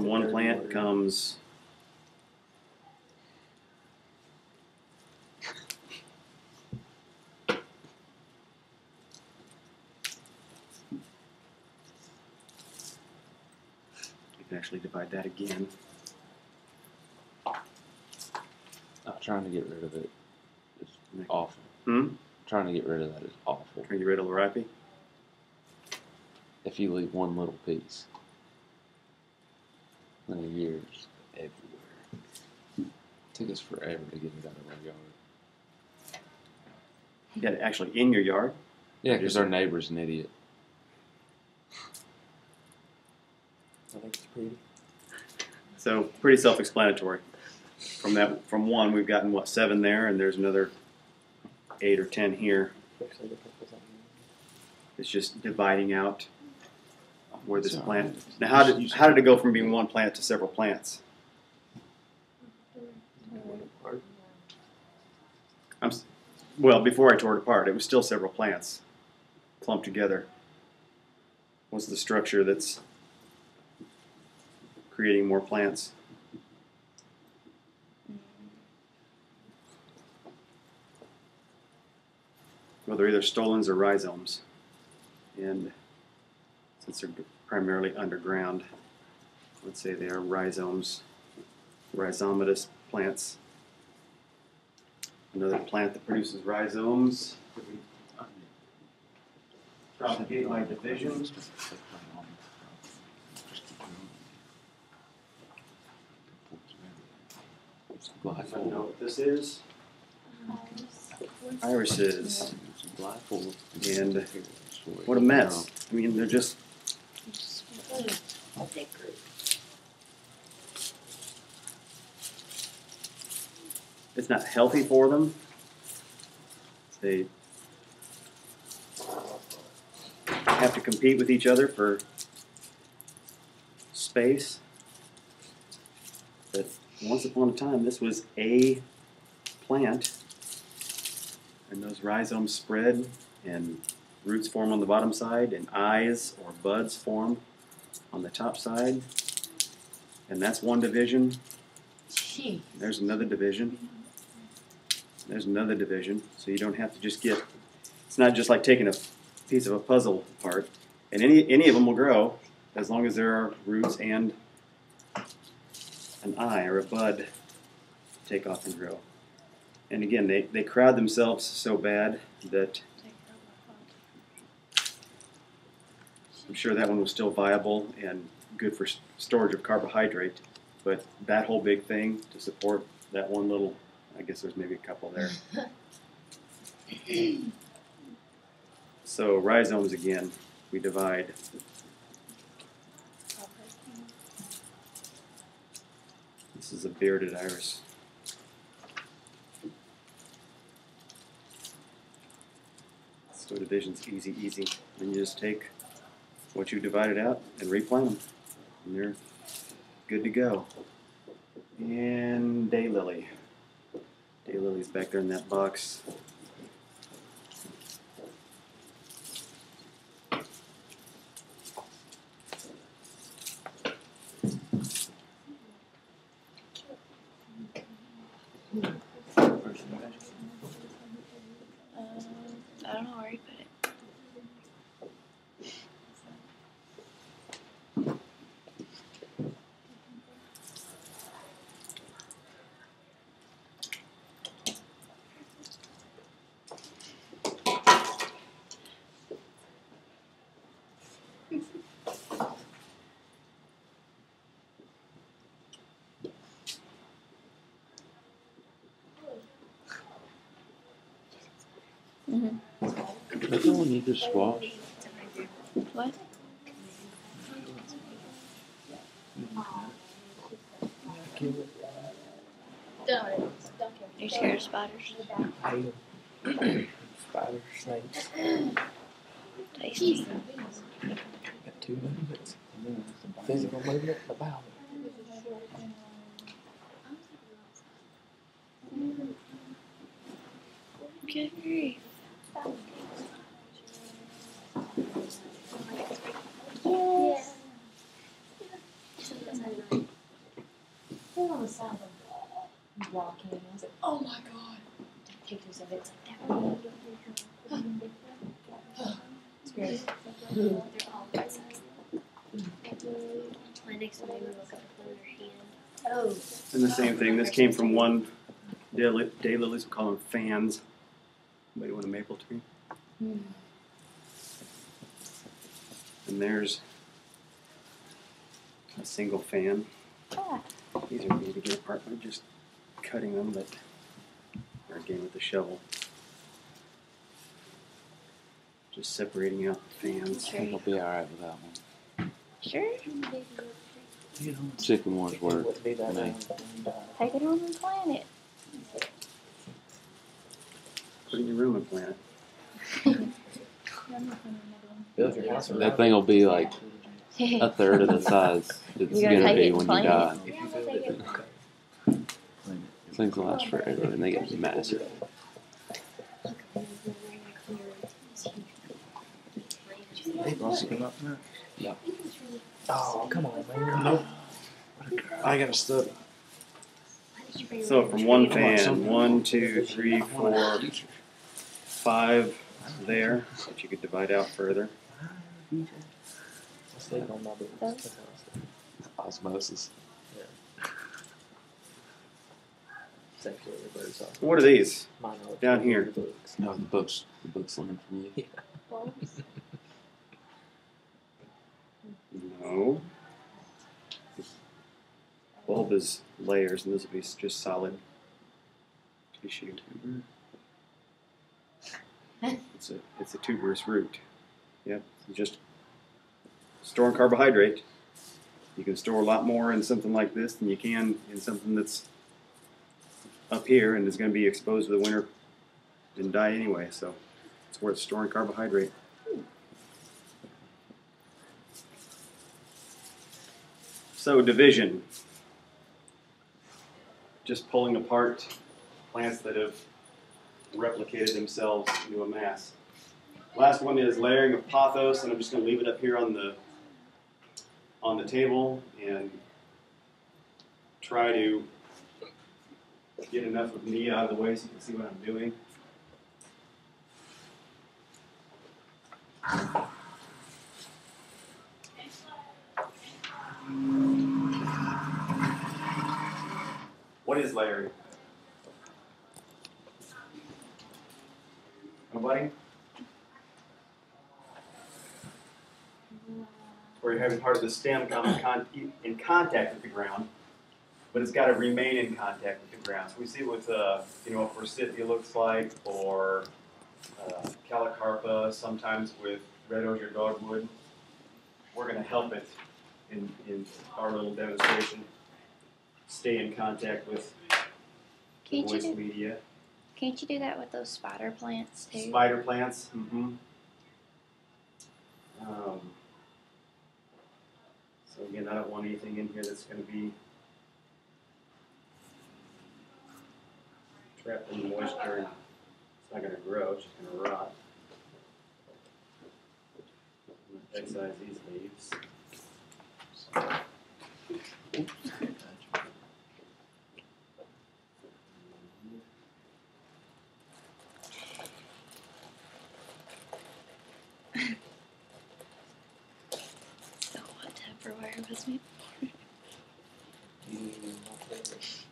from one plant comes you can actually divide that again. Trying to get rid of it is awful. Hmm? Trying to get rid of that is awful. Are you rid of Larapi? If you leave one little piece, then the years everywhere. Took us forever to get it out of our yard. You got it actually in your yard? Yeah, because our neighbor's an idiot. I think it's pretty. So pretty self-explanatory. From one, we've gotten what, 7 there, and there's another 8 or 10 here. It's just dividing out where this plant. Now, how did it go from being one plant to several plants? Well, before I tore it apart, it was still several plants clumped together. What's the structure that's creating more plants? Well, they're either stolons or rhizomes. And since they're primarily underground, let's say they are rhizomes, rhizomatous plants. Another plant that produces rhizomes. Propagate by division. I don't know what this is. Irises. And what a mess. I mean, they're just. It's not healthy for them. They have to compete with each other for space. But once upon a time, this was a plant. And those rhizomes spread, and roots form on the bottom side, and eyes or buds form on the top side. And that's one division. There's another division. There's another division. So you don't have to just get, it's not just like taking a piece of a puzzle apart. And any of them will grow as long as there are roots and an eye or a bud to take off and grow. And again, they crowd themselves so bad that I'm sure that one was still viable and good for storage of carbohydrate. But that whole big thing to support that one little, I guess there's maybe a couple there. So rhizomes again, we divide. This is a bearded iris. So division's easy, easy. Then you just take what you divided out and replant them. And they're good to go. And daylily. Daylily's back there in that box. I don't know where you put it. Doesn't one need to squash? What? You're scared of spiders? I hate them. Spiders, snakes. Tasty. Got 2 movements. Physical movement, the bowel. Good grief. Yes. the south of walk in. I was like, oh my god. Pictures of it's like that. It's great. They're all white socks. My next one, maybe look up their hand. Oh. And the same thing. This came from one daylilies. We call them fans. Anybody want a maple tree? And there's a single fan. Ah. These are easy to get apart by just cutting them, but or again with the shovel. Just separating out the fans. I think I'll be alright with that one. Sure. Sycamore's work. Would be that Man. one. Take it on and plant it. Put it in your room and plant it. Build your house That around thing will be like You're a third of the size it's You're gonna gonna take be it and when you plant die. If you build it, These things will last forever and they get massive. Hey, boss, you come up now? Yeah. Oh, come on, man. Nope. I gotta study. So from one fan, 1, 2, 3, 4, 5 there. If you could divide out further. I sleep on my books. Osmosis. It's actually a bird's eye. What are these? Mine are Down here. books. No, the books learn from you. No. Bulb is layers, and this will be just solid tissue. It's a tuberous root. Yep, just storing carbohydrate. You can store a lot more in something like this than you can in something that's up here and is going to be exposed to the winter and die anyway. So it's worth storing carbohydrate. So division. Just pulling apart plants that have replicated themselves into a mass. Last one is layering of pothos, and I'm just going to leave it up here on the table and try to get enough of me out of the way so you can see what I'm doing. What is layering? Nobody? Where you're having part of the stem come in contact with the ground, but it's got to remain in contact with the ground. So we see what forsythia looks like, or calicarpa, sometimes with red osier dogwood. We're going to help it in our little demonstration. Stay in contact with the Can't you moist do? media. Can't you do that with those spider plants too? Spider plants. So again, I don't want anything in here that's going to be trapped in the moisture. And it's not going to grow. It's just going to rot. I'm going to excise these leaves. So what Tupperware was me? You, my favorite.